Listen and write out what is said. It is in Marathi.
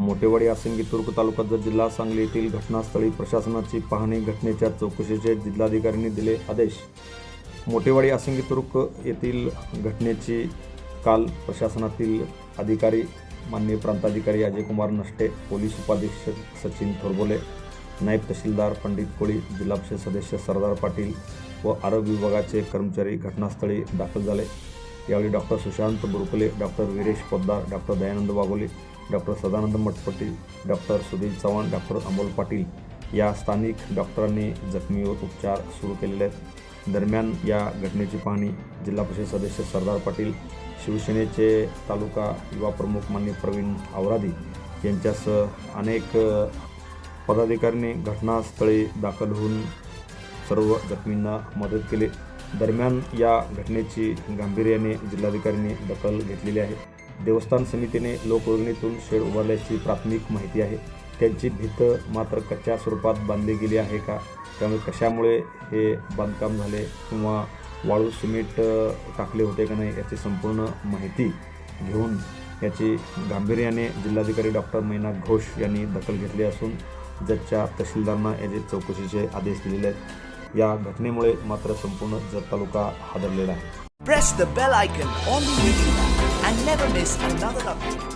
मोठेवाडी आसिंगी तुर्क तालुका जत जिल्हा सांगली येथील घटनास्थळी प्रशासनाची पाहणी, घटनेच्या चौकशीचे जिल्हाधिकाऱ्यांनी दिले आदेश। मोठेवाडी आसिंगी तुर्क येथील घटनेची काल प्रशासनातील अधिकारी माननीय प्रांताधिकारी अजयकुमार नष्टे, पोलीस उपाधीक्षक सचिन थोरबोले, नायब तहसीलदार पंडित कोळी, जिल्हा परिषद सदस्य सरदार पाटील व आरोग्य विभागाचे कर्मचारी घटनास्थळी दाखल झाले। यावेळी doctor Sushant Burkule, doctor Viresh Poddar, doctor Dayanand Waghole, doctor Sadanand Mathpati, doctor Sudhir Chavan, doctor Amol Patil या स्थानिक डॉक्टरांनी जखमीवर उपचार सुरू केलेले आहेत। दरम्यान या घटनेची पाहणी जिल्हा परिषद सदस्य सरदार पाटील, शिवसेनेचे तालुका युवा प्रमुख माननीय प्रवीण आवरादी यांच्यासह अनेक पदाधिकाऱ्यांनी घटनास्थळी दाखल होऊन सर्व जखमींना मदत केली। दरम्यान या घटनेची गांभीर्याने जिल्हाधिकाऱ्यांनी दखल घेतलेली आहे। देवस्थान समितीने लोकवर्गणीतून शेड उभारल्याची प्राथमिक माहिती आहे। त्यांची भिंत मात्र कच्च्या स्वरूपात बांधली गेली आहे का, त्यामुळे कशामुळे हे बांधकाम झाले किंवा वाळू सिमेंट टाकले होते का नाही याची संपूर्ण माहिती घेऊन याची गांभीर्याने जिल्हाधिकारी डॉक्टर मैना घोष यांनी दखल घेतली असून जतच्या तहसीलदारांना याचे चौकशीचे आदेश दिलेले आहेत। या घटनेमुळे मात्र संपूर्ण जत तालुका हादरलेला आहे। Press the bell icon on the YouTube app and never miss another update.